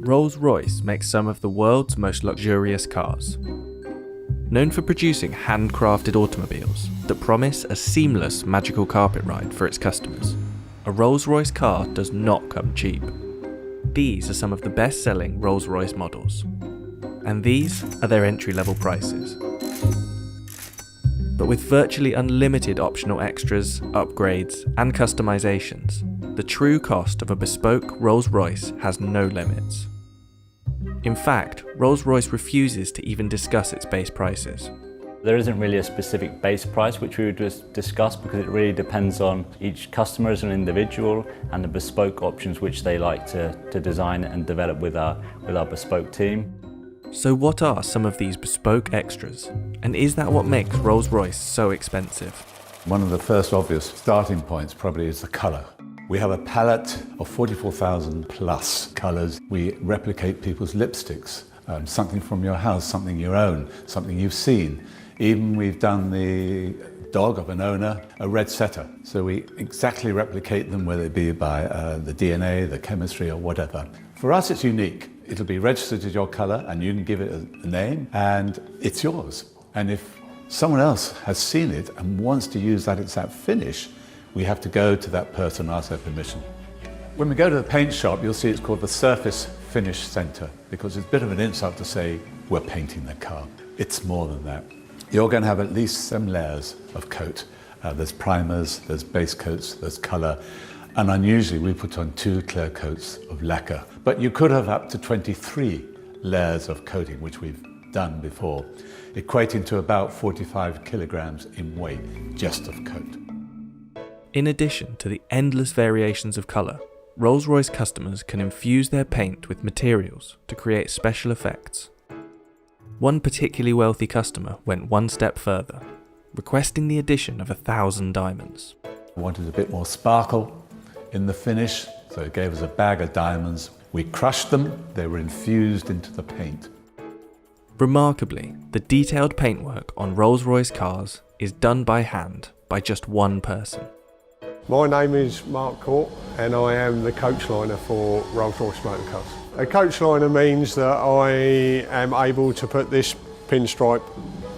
Rolls-Royce makes some of the world's most luxurious cars. Known for producing handcrafted automobiles that promise a seamless magical carpet ride for its customers, a Rolls-Royce car does not come cheap. These are some of the best-selling Rolls-Royce models, and these are their entry-level prices. But with virtually unlimited optional extras, upgrades, and customizations, the true cost of a bespoke Rolls-Royce has no limits. In fact, Rolls-Royce refuses to even discuss its base prices. There isn't really a specific base price which we would just discuss, because it really depends on each customer as an individual and the bespoke options which they like to design and develop with our bespoke team. So what are some of these bespoke extras? And is that what makes Rolls-Royce so expensive? One of the first obvious starting points probably is the colour. We have a palette of 44,000 plus colours. We replicate people's lipsticks, something from your house, something you own, something you've seen. Even we've done the dog of an owner, a red setter. So we exactly replicate them, whether it be by the DNA, the chemistry, or whatever. For us, it's unique. It'll be registered as your colour, and you can give it a name, and it's yours. And if someone else has seen it and wants to use that exact finish, we have to go to that person and ask their permission. When we go to the paint shop, you'll see it's called the Surface Finish Centre, because it's a bit of an insult to say we're painting the car. It's more than that. You're going to have at least 7 layers of coat. There's primers, there's base coats, there's colour, and unusually we put on 2 clear coats of lacquer. But you could have up to 23 layers of coating, which we've done before, equating to about 45 kilograms in weight just of coat. In addition to the endless variations of colour, Rolls-Royce customers can infuse their paint with materials to create special effects. One particularly wealthy customer went one step further, requesting the addition of 1,000 diamonds. We wanted a bit more sparkle in the finish, so it gave us a bag of diamonds. We crushed them, they were infused into the paint. Remarkably, the detailed paintwork on Rolls-Royce cars is done by hand by just one person. My name is Mark Court, and I am the coach liner for Rolls-Royce Motor Cars. A coach liner means that I am able to put this pinstripe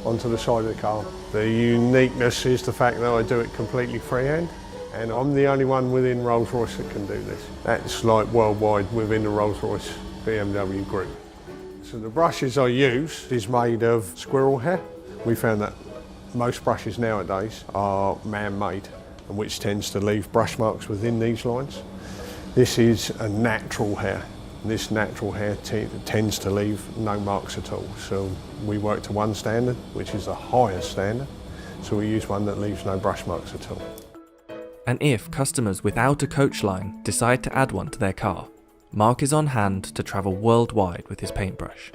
onto the side of the car. The uniqueness is the fact that I do it completely freehand, and I'm the only one within Rolls-Royce that can do this. That's like worldwide within the Rolls-Royce BMW group. So the brushes I use is made of squirrel hair. We found that most brushes nowadays are man-made, and which tends to leave brush marks within these lines. This is a natural hair. This natural hair tends to leave no marks at all. So we work to one standard, which is the highest standard. So we use one that leaves no brush marks at all. And if customers without a coach line decide to add one to their car, Mark is on hand to travel worldwide with his paintbrush.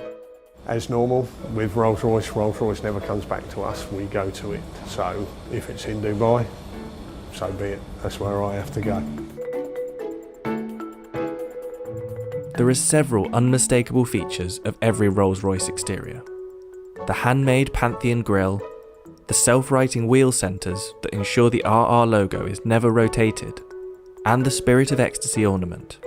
As normal, with Rolls-Royce, Rolls-Royce never comes back to us, we go to it. So if it's in Dubai, so be it, that's where I have to go. There are several unmistakable features of every Rolls-Royce exterior. The handmade Pantheon grille, the self-righting wheel centres that ensure the RR logo is never rotated, and the Spirit of Ecstasy ornament.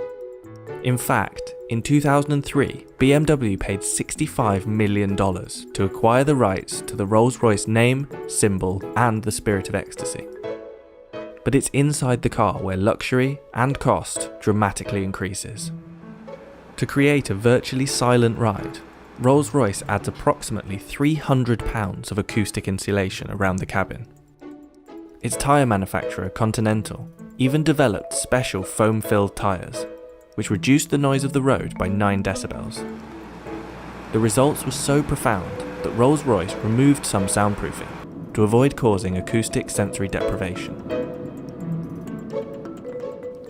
In fact, in 2003, BMW paid $65 million to acquire the rights to the Rolls-Royce name, symbol, and the Spirit of Ecstasy. But it's inside the car where luxury and cost dramatically increases. To create a virtually silent ride, Rolls-Royce adds approximately £300 of acoustic insulation around the cabin. Its tyre manufacturer, Continental, even developed special foam-filled tyres, which reduced the noise of the road by 9 decibels. The results were so profound that Rolls-Royce removed some soundproofing to avoid causing acoustic sensory deprivation.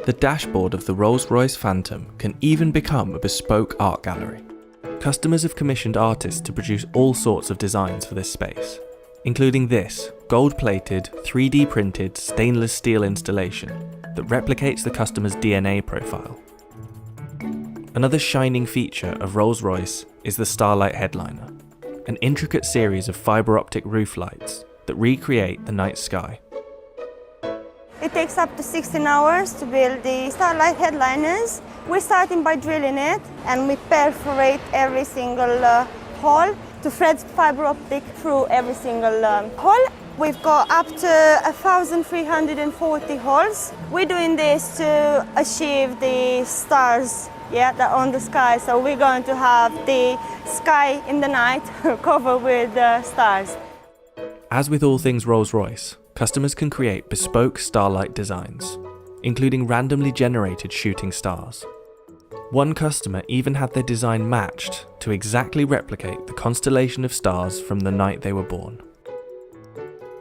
The dashboard of the Rolls-Royce Phantom can even become a bespoke art gallery. Customers have commissioned artists to produce all sorts of designs for this space, including this gold-plated, 3D printed stainless steel installation that replicates the customer's DNA profile. Another shining feature of Rolls-Royce is the Starlight Headliner, an intricate series of fibre optic roof lights that recreate the night sky. It takes up to 16 hours to build the Starlight Headliners, We're starting by drilling it, and we perforate every single hole to thread fiber optic through every single hole. We've got up to 1,340 holes. We're doing this to achieve the stars, that are on the sky. So we're going to have the sky in the night covered with stars. As with all things Rolls-Royce, customers can create bespoke starlight designs, including randomly generated shooting stars. One customer even had their design matched to exactly replicate the constellation of stars from the night they were born.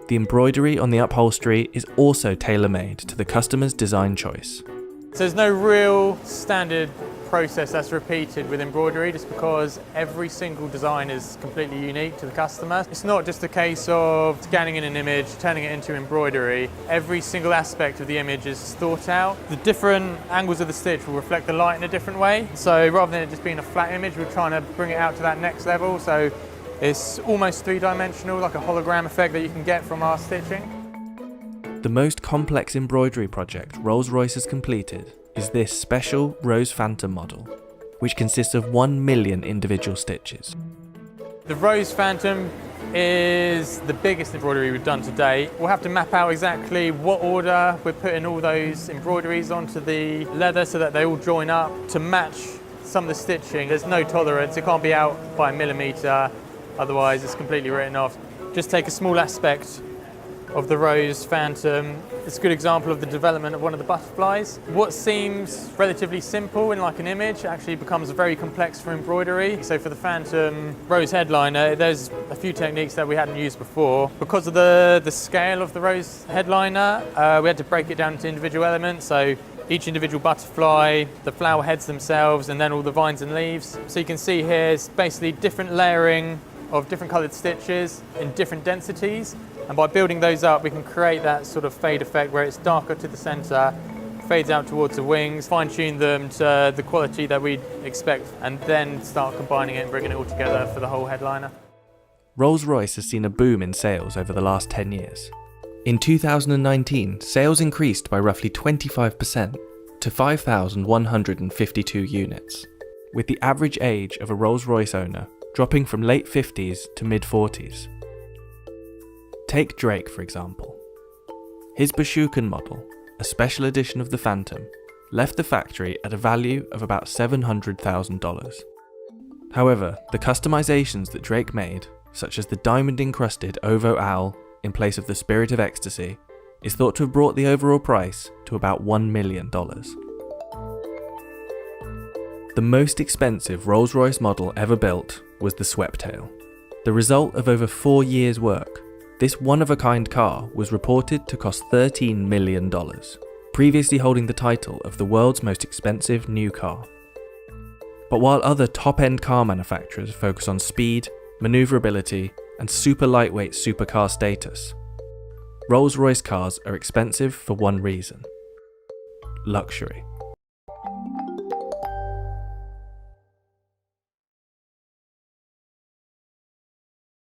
The embroidery on the upholstery is also tailor-made to the customer's design choice. So there's no real standard process that's repeated with embroidery, just because every single design is completely unique to the customer. It's not just a case of scanning in an image, turning it into embroidery. Every single aspect of the image is thought out. The different angles of the stitch will reflect the light in a different way. So rather than it just being a flat image, we're trying to bring it out to that next level. So it's almost three-dimensional, like a hologram effect that you can get from our stitching. The most complex embroidery project Rolls-Royce has completed is this special Rose Phantom model, which consists of 1 million individual stitches. The Rose Phantom is the biggest embroidery we've done to date. We'll have to map out exactly what order we're putting all those embroideries onto the leather so that they all join up to match some of the stitching. There's no tolerance, it can't be out by a millimetre, otherwise it's completely written off. Just take a small aspect of the Rose Phantom. It's a good example of the development of one of the butterflies. What seems relatively simple in like an image actually becomes very complex for embroidery. So for the Phantom Rose headliner, there's a few techniques that we hadn't used before. Because of the scale of the Rose headliner, we had to break it down into individual elements. So each individual butterfly, the flower heads themselves, and then all the vines and leaves. So you can see here it's basically different layering of different coloured stitches in different densities. And by building those up, we can create that sort of fade effect where it's darker to the centre, fades out towards the wings, fine-tune them to the quality that we'd expect, and then start combining it and bringing it all together for the whole headliner. Rolls-Royce has seen a boom in sales over the last 10 years. In 2019, sales increased by roughly 25% to 5,152 units, with the average age of a Rolls-Royce owner dropping from late 50s to mid-40s. Take Drake, for example. His Bashukan model, a special edition of the Phantom, left the factory at a value of about $700,000. However, the customizations that Drake made, such as the diamond-encrusted Ovo Owl in place of the Spirit of Ecstasy, is thought to have brought the overall price to about $1 million. The most expensive Rolls-Royce model ever built was the Sweptail. The result of over 4 years' work, this one-of-a-kind car was reported to cost $13 million, previously holding the title of the world's most expensive new car. But while other top-end car manufacturers focus on speed, maneuverability, and super lightweight supercar status, Rolls-Royce cars are expensive for one reason: luxury.